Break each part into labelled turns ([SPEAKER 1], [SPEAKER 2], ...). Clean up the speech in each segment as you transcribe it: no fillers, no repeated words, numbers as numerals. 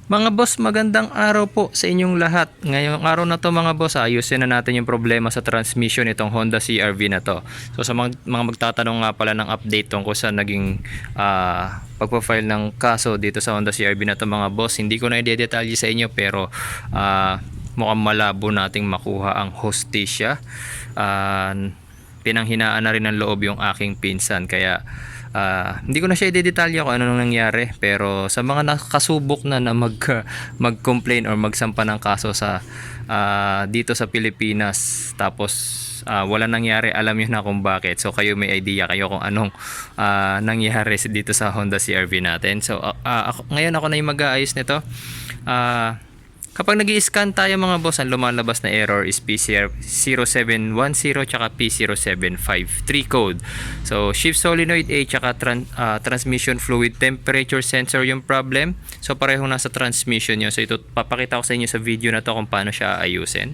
[SPEAKER 1] Mga boss, magandang araw po sa inyong lahat. Ngayong araw na to mga boss, ayusin na natin yung problema sa transmission itong Honda CRV na to. So sa mga magtatanong nga pala ng update tungkol sa naging pagpa-file ng kaso dito sa Honda CRV na to mga boss, hindi ko na i-detalye sa inyo pero mukhang malabo nating makuha ang hostisya. Pinanghinaan na rin ng loob yung aking pinsan, kaya hindi ko na siya i-detalye kung ano nang nangyari, pero sa mga nakasubok na mag-complain or magsampa ng kaso sa dito sa Pilipinas tapos wala nangyari, alam niyo na kung bakit. So kayo may idea kayo kung anong nangyari dito sa Honda CRV natin. So ngayon ako na yung mag-aayos nito. Kapag nag-i-scan tayo mga boss, ang lumalabas na error is P0710 tsaka P0753 code. So shift solenoid A tsaka transmission fluid temperature sensor yung problem. So parehong nasa transmission yun. So ito papakita ko sa inyo sa video na to kung paano siya ayusin.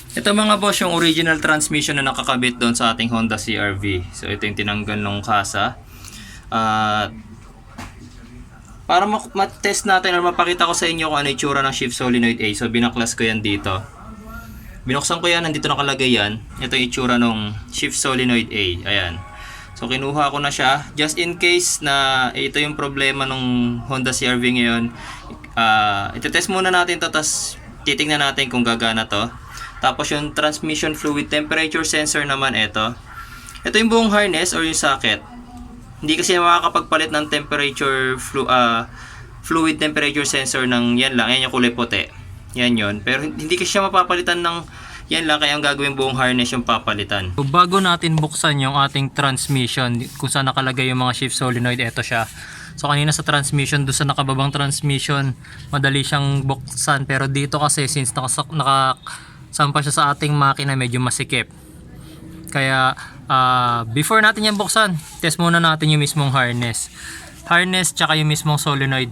[SPEAKER 1] Ito mga boss, yung original transmission na nakakabit doon sa ating Honda CRV. So ito yung tinanggal ng kasa. Para ma-test natin or mapakita ko sa inyo kung ano yung itsura ng shift solenoid A. So binaklas ko yan dito. Binuksan ko yan, nandito nakalagay yan. Ito yung itsura ng shift solenoid A. Ayan. So kinuha ko na siya. Just in case na ito yung problema ng Honda CRV ngayon. Ito-test muna natin to, tapos titingnan natin kung gagana to. Tapos yung transmission fluid temperature sensor naman ito. Ito yung buong harness or yung socket. Hindi kasi makakapagpalit ng temperature fluid temperature sensor ng yan lang. Yan yung kulay puti. Yan yun. Pero hindi kasi siya mapapalitan ng yan lang, kaya ang gagawin buong harness yung papalitan. So, bago natin buksan yung ating transmission kung saan nakalagay yung mga shift solenoid, ito siya. So kanina sa transmission, doon sa nakababang transmission, madali siyang buksan. Pero dito kasi since nakasampa siya sa ating makina, medyo masikip. Kaya before natin yan buksan, test muna natin yung mismong harness. Harness tsaka yung mismong solenoid.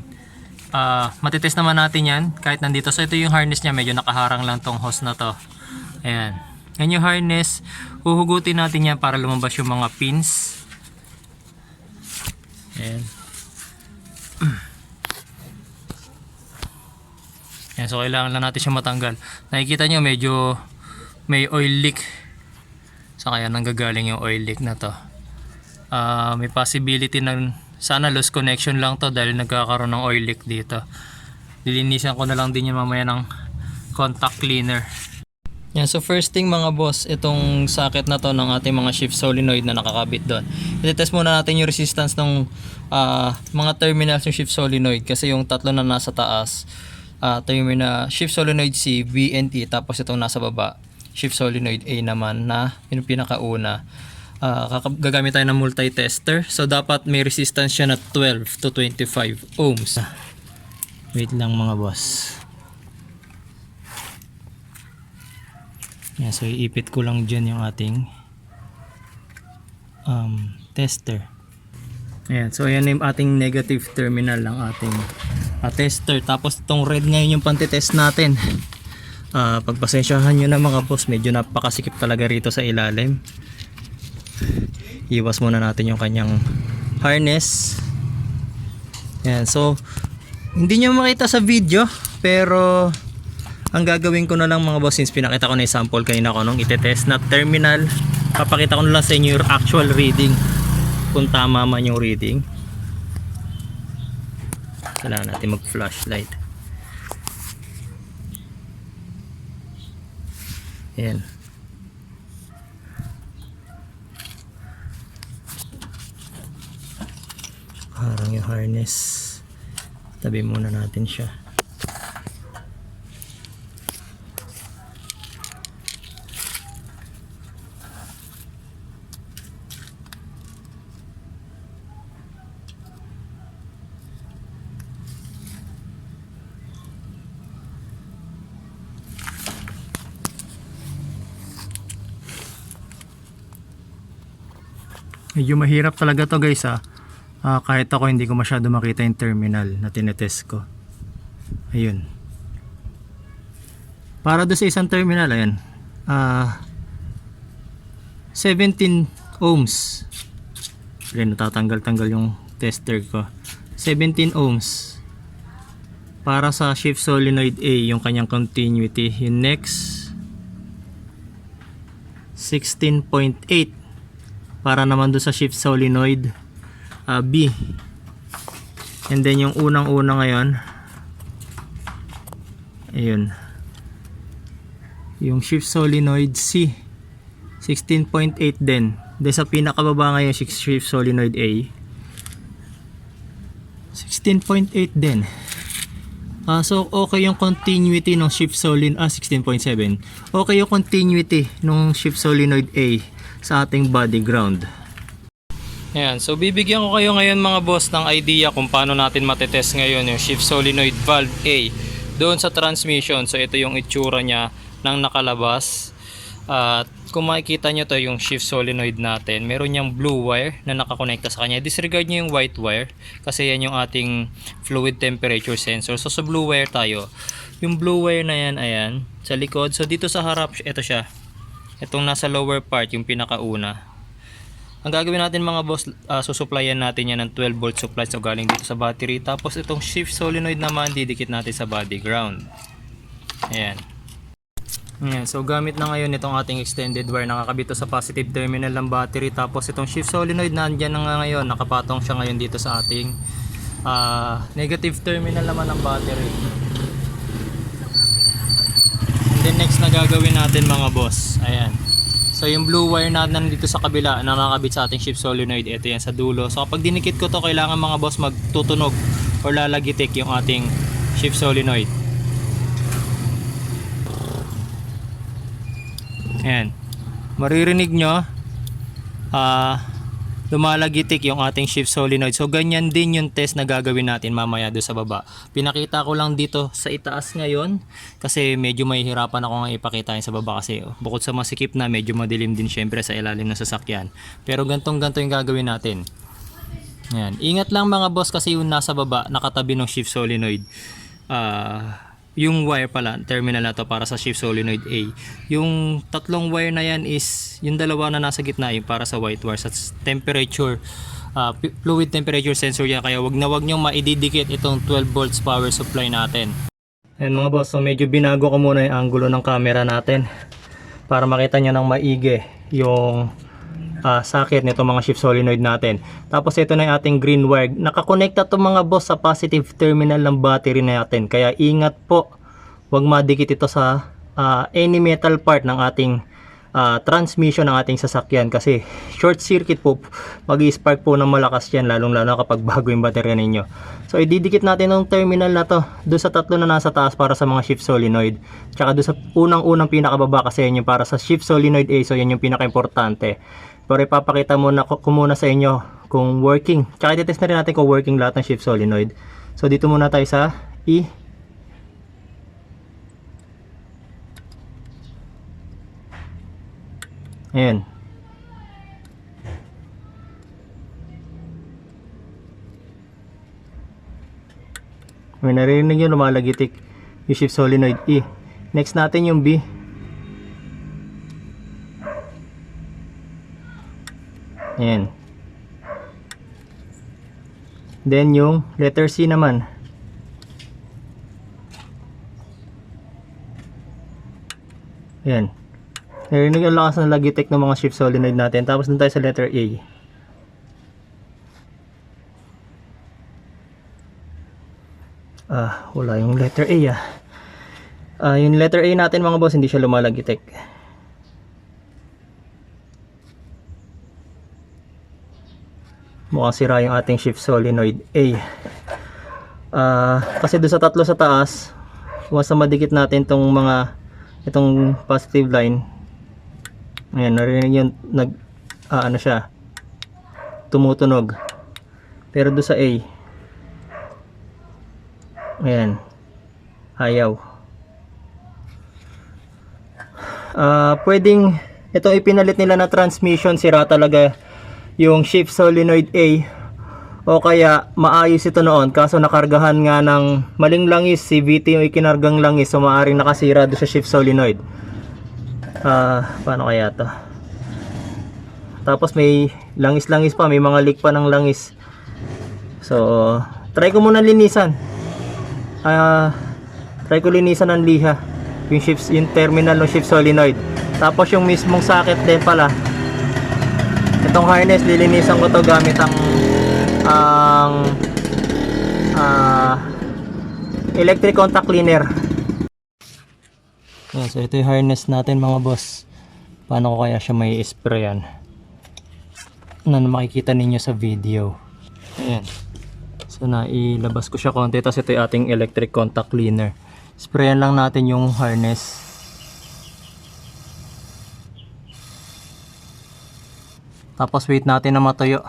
[SPEAKER 1] Matitest naman natin yan kahit nandito. So ito yung harness niya, medyo nakaharang lang tong hose na to. Ayan. Yan yung harness. Huhugutin natin yan para lumabas yung mga pins. Ayan. Ayan, so kailangan lang natin siya matanggal. Nakikita nyo medyo may oil leak. So kaya nanggagaling yung oil leak na to. May possibility na sana loose connection lang to dahil nagkakaroon ng oil leak dito. Lilinisan ko na lang din yan mamaya ng contact cleaner. Yan, so first thing mga boss, itong socket na to ng ating mga shift solenoid na nakakabit doon. I-test muna natin yung resistance ng mga terminals ng shift solenoid, kasi yung tatlo na nasa taas, terminal shift solenoid C, B, and E, tapos itong nasa baba, shift solenoid A naman na yung pinakauna. Gagamit tayo ng multi-tester. So dapat may resistance siya na 12 to 25 ohms. Wait lang mga boss. Yan, so iipit ko lang dyan yung ating tester. Ayan, so ayan yung ating negative terminal ng ating tester. Tapos itong red ngayon yung pantitest natin. Pagpasensyahan nyo na mga boss, medyo napakasikip talaga rito sa ilalim. Iwas muna natin yung kanyang harness. Ayan, so hindi nyo makita sa video, pero ang gagawin ko na lang mga boss, since pinakita ko na yung sample kanina ko nung itetest na terminal, papakita ko na lang sa inyo yung actual reading, kung tama man yung reading. Kailangan natin mag flashlight. Ayan. Harang yung harness. Tabi muna natin siya. Medyo mahirap talaga to guys kahit ako hindi ko masyado makita yung terminal na tinetest ko. Ayun. Para doon sa isang terminal, ayan. 17 ohms. Ayun, natatanggal-tanggal yung tester ko. 17 ohms. Para sa shift solenoid A, yung kanyang continuity. Yung next, 16.8. Para naman doon sa shift solenoid B. And then yung unang-una ngayon, ayun, yung shift solenoid C, 16.8 din. Then sa pinakababa ngayon, shift solenoid A, 16.8 din. So okay yung continuity ng shift solenoid 16.7. Okay yung continuity ng shift solenoid A sa ating body ground. Ayan, so bibigyan ko kayo ngayon mga boss ng idea kung paano natin matetest ngayon yung shift solenoid valve A doon sa transmission. So ito yung itsura niya nang nakalabas. At kung makikita nyo to yung shift solenoid natin, meron niyang blue wire na nakakonekta sa kanya. Disregard nyo yung white wire kasi yan yung ating fluid temperature sensor. So sa blue wire tayo. Yung blue wire na yan, ayan, sa likod. So dito sa harap, ito siya. Itong nasa lower part, yung pinakauna. Ang gagawin natin mga boss, susuplayan natin yan ng 12 volt supply, so galing dito sa battery. Tapos itong shift solenoid naman, didikit natin sa body ground. Ayan. Ayan, so gamit na ngayon itong ating extended wire, nakakabit sa positive terminal ng battery. Tapos itong shift solenoid nandyan na nga ngayon, nakapatong siya ngayon dito sa ating negative terminal naman ng battery. And then next na gagawin natin mga boss, ayan. So yung blue wire na nandito sa kabila na nakakabit sa ating shift solenoid, ito yan sa dulo. So kapag dinikit ko to, kailangan mga boss magtutunog or lalagitik yung ating shift solenoid. Ayan. Maririnig nyo lumalagitik yung ating shift solenoid. So ganyan din yung test na gagawin natin mamaya doon sa baba. Pinakita ko lang dito sa itaas ngayon kasi medyo mahihirapan ako nga ipakita yun sa baba kasi bukod sa masikip na, medyo madilim din syempre sa ilalim ng sasakyan. Pero gantong-ganto yung gagawin natin. Ayan. Ingat lang mga boss kasi yung nasa baba nakatabi ng shift solenoid, yung wire pala, terminal na to para sa shift solenoid A. Yung tatlong wire na yan is, yung dalawa na nasa gitna yung para sa white wire, sa temperature, fluid temperature sensor yan. Kaya wag nyo maididikit itong 12 volts power supply natin. Ayan mga boss, so medyo binago ko muna yung angulo ng camera natin para makita nyo ng maigi yung socket nito mga shift solenoid natin. Tapos ito na yung ating green wire. Nakakonekta to mga boss sa positive terminal ng battery natin. Kaya ingat po, huwag madikit ito sa any metal part ng ating transmission ng ating sasakyan kasi short circuit po, mag-spark po ng malakas yan, lalong lalo kapag bago yung baterya ninyo. So ididikit natin ng terminal na to doon sa tatlo na nasa taas para sa mga shift solenoid, tsaka doon sa unang pinakababa kasi yan yung para sa shift solenoid A. So yan yung pinaka-importante. Pero ipapakita muna ko muna sa inyo kung working, tsaka i-test na rin natin kung working lahat ng shift solenoid. So dito muna tayo sa E. Ayan. May narinig nyo, lumalagitik yung shift solenoid E. Next natin yung B. Ayan. Then yung letter C naman. Ayan. Narinig yung lakas ng lagitik ng mga shift solenoid natin. Tapos dun tayo sa letter A. Wala yung letter A yung letter A natin mga boss, hindi siya lumalagitik. Mukhang sira yung ating shift solenoid A. Kasi doon sa tatlo sa taas, once na madikit natin itong positive line, ayan, narinig yun, ano siya, tumutunog. Pero doon sa A, ayan, ayaw. Pwedeng itong ipinalit nila na transmission, sira talaga yung shift solenoid A, o kaya maayos ito noon kaso nakargahan nga ng maling langis, CVT yung ikinargang langis, so maaaring nakasira doon sa shift solenoid. Paano kaya to? Tapos may langis-langis pa, may mga leak pa ng langis. So try ko muna linisan. Try ko linisan ng liha yung terminal ng shift solenoid. Tapos yung mismong socket din pala, itong harness lilinisan ko to gamit ang electric contact cleaner. So ito yung harness natin mga boss. Paano ko kaya siya may sprayan na makikita ninyo sa video. Ayan. So nailabas ko siya konti. Tapos ito yung ating electric contact cleaner. Sprayan lang natin yung harness. Tapos wait natin na matuyo.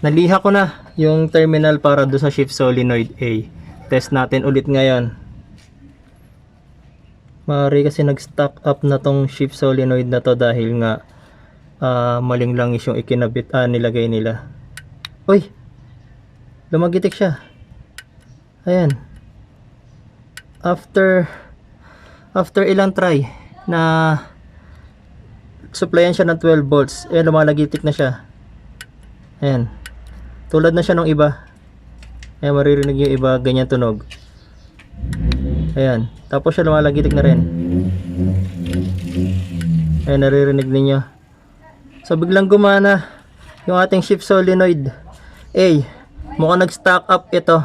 [SPEAKER 1] Naliha ko na yung terminal para do sa shift solenoid A. Test natin ulit ngayon. Maaari kasi nag-stock up na tong shift solenoid na to dahil nga maling langis yung ikinabit, nilagay nila. Uy! Lumagitik siya. Ayan. After ilang try na supplyan siya ng 12 volts, lumalagitik na siya. Ayan. Tulad na siya ng iba. Ayan, maririnig yung iba, ganyan tunog. Ayan. Tapos siya lumalagitik na rin. Ayan, naririnig ninyo. So biglang gumana yung ating shift solenoid A. Mukhang nag-stock up ito.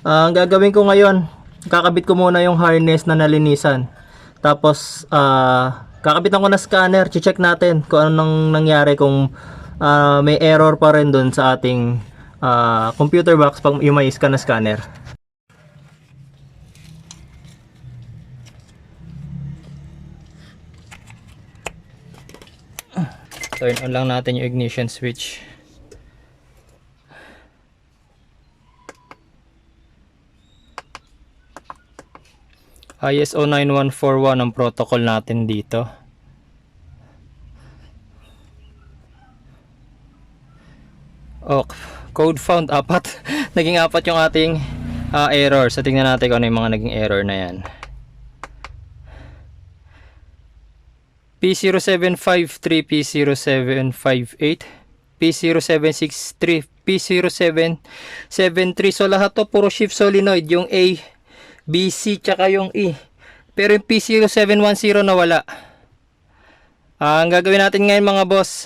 [SPEAKER 1] Ang gagawin ko ngayon, kakabit ko muna yung harness na nalinisan. Tapos kakabitan ko na scanner. Check natin kung anong nangyari, kung may error pa rin dun sa ating computer box pag yung may scan na scanner. Turn on lang natin yung ignition switch. ISO 9141 ang protocol natin dito. Code found 4. Naging 4 yung ating error. So tingnan natin kung ano yung mga naging error na yan. P0753, P0758, P0763, P0773. So lahat to puro shift solenoid. Yung A, B, C, tsaka yung E. Pero yung P0710 nawala. Ang gagawin natin ngayon mga boss,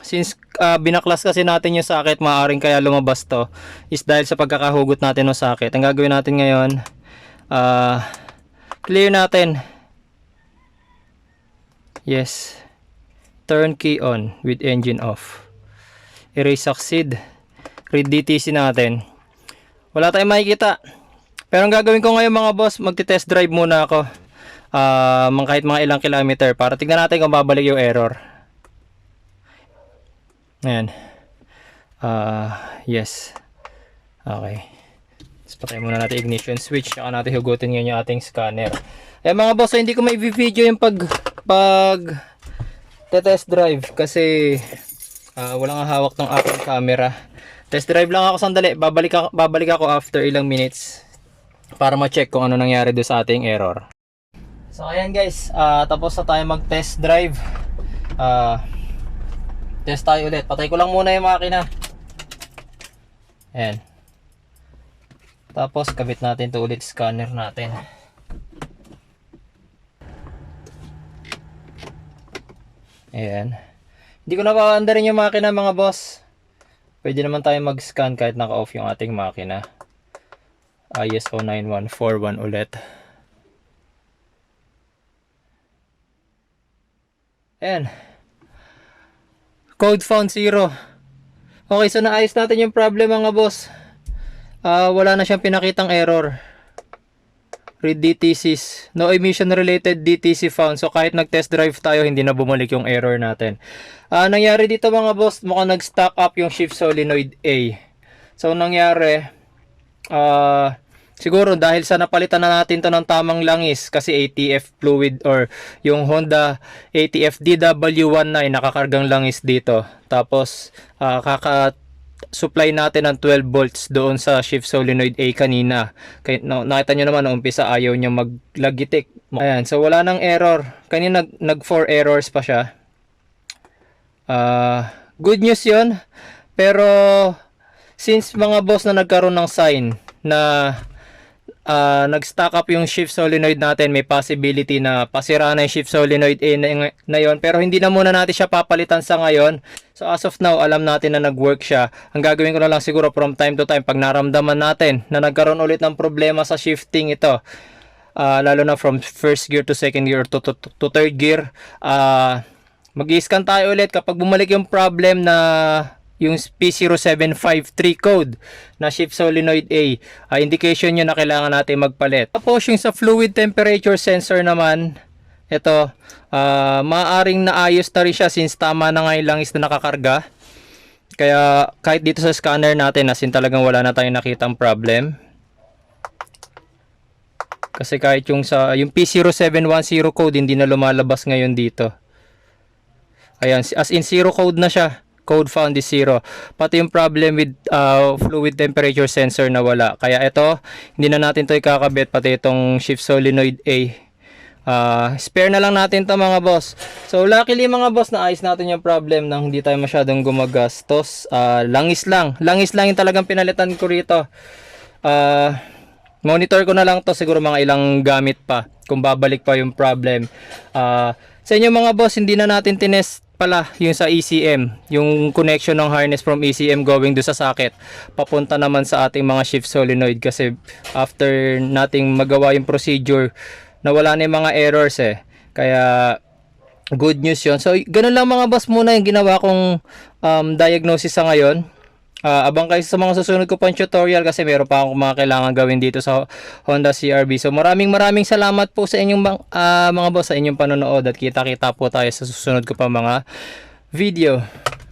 [SPEAKER 1] since binaklas kasi natin yung socket, maaaring kaya lumabas to, is dahil sa pagkakahugot natin ng socket. Ang gagawin natin ngayon, clear natin. Yes. Turn key on with engine off. Erase succeed. Read DTC natin. Wala tayong makikita. Pero ang gagawin ko ngayon mga boss, magti-test drive muna ako. Kahit mga ilang kilometer para tignan natin kung babalik yung error. Ayan. Yes. Okay. Tapos patay muna natin ignition switch. Saka natin hugutin ngayon yung ating scanner. Ayan mga boss, so hindi ko may video yung pag test drive kasi walang hawak ng aking camera. Test drive lang ako sandali. Babalik ako after ilang minutes para ma-check kung ano nangyari doon sa ating error. So ayan guys, tapos na tayo mag-test drive. Test tayo ulit. Patay ko lang muna yung makina. Ayan. Tapos kabit natin to ulit scanner natin. Ayan. Hindi ko na paandarin yung makina mga boss. Pwede naman tayo mag-scan kahit naka-off yung ating makina. ISO 9141 ulit. Ayan. Code found 0. Okay, so naayos natin yung problem mga boss. Wala na siyang pinakitang error. Read DTCs. No emission related DTC found. So kahit nag-test drive tayo, hindi na bumalik yung error natin. Nangyari dito mga boss, mukhang nag-stock up yung shift solenoid A. So nangyari, Siguro dahil sa napalitan na natin to ng tamang langis kasi ATF fluid or yung Honda ATF DW19 nakakargang langis dito. Tapos supply natin ng 12 volts doon sa shift solenoid A kanina. Kaya nakita nyo naman umpisa ayaw niya maglagitik. Ayan, so wala nang error. Kanina nag 4 errors pa siya. Good news 'yon. Pero since mga boss na nagkaroon ng sign na nag-stack up yung shift solenoid natin, may possibility na pasira na yung shift solenoid A na yun, pero hindi na muna natin siya papalitan sa ngayon. So as of now, alam natin na nag-work siya. Ang gagawin ko na lang siguro from time to time, pag naramdaman natin na nagkaroon ulit ng problema sa shifting ito, lalo na from first gear to second gear to third gear, mag-i-scan tayo ulit kapag bumalik yung problem na yung P0753 code na shift solenoid A, indication nyo na kailangan natin magpalit. Tapos yung sa fluid temperature sensor naman, ito, maaaring naayos na rin siya since tama na nga yung langis na nakakarga. Kaya kahit dito sa scanner natin, as in talagang wala na tayong nakitang problem. Kasi kahit yung P0710 code, hindi na lumalabas ngayon dito. Ayan, as in zero code na siya. Code found is 0. Pati yung problem with fluid temperature sensor na wala. Kaya ito, hindi na natin ito ikakabit. Pati itong shift solenoid A. Spare na lang natin ito mga boss. So luckily mga boss, naayos natin yung problem nang hindi tayo masyadong gumagastos. Langis lang yung talagang pinalitan ko rito. Monitor ko na lang to, siguro mga ilang gamit pa kung babalik pa yung problem. Sa inyo mga boss, hindi na natin tinest pala yung sa ECM, yung connection ng harness from ECM going do sa socket papunta naman sa ating mga shift solenoid, kasi after nating magawa yung procedure, nawala na yung mga errors kaya good news yun. So ganun lang mga boss muna yung ginawa kong diagnosis sa ngayon. Abang kayo sa mga susunod ko pang tutorial kasi meron pa akong mga kailangan gawin dito sa Honda CRV. So maraming salamat po sa inyong mga boss sa inyong panonood, at kita-kita po tayo sa susunod ko pang mga video.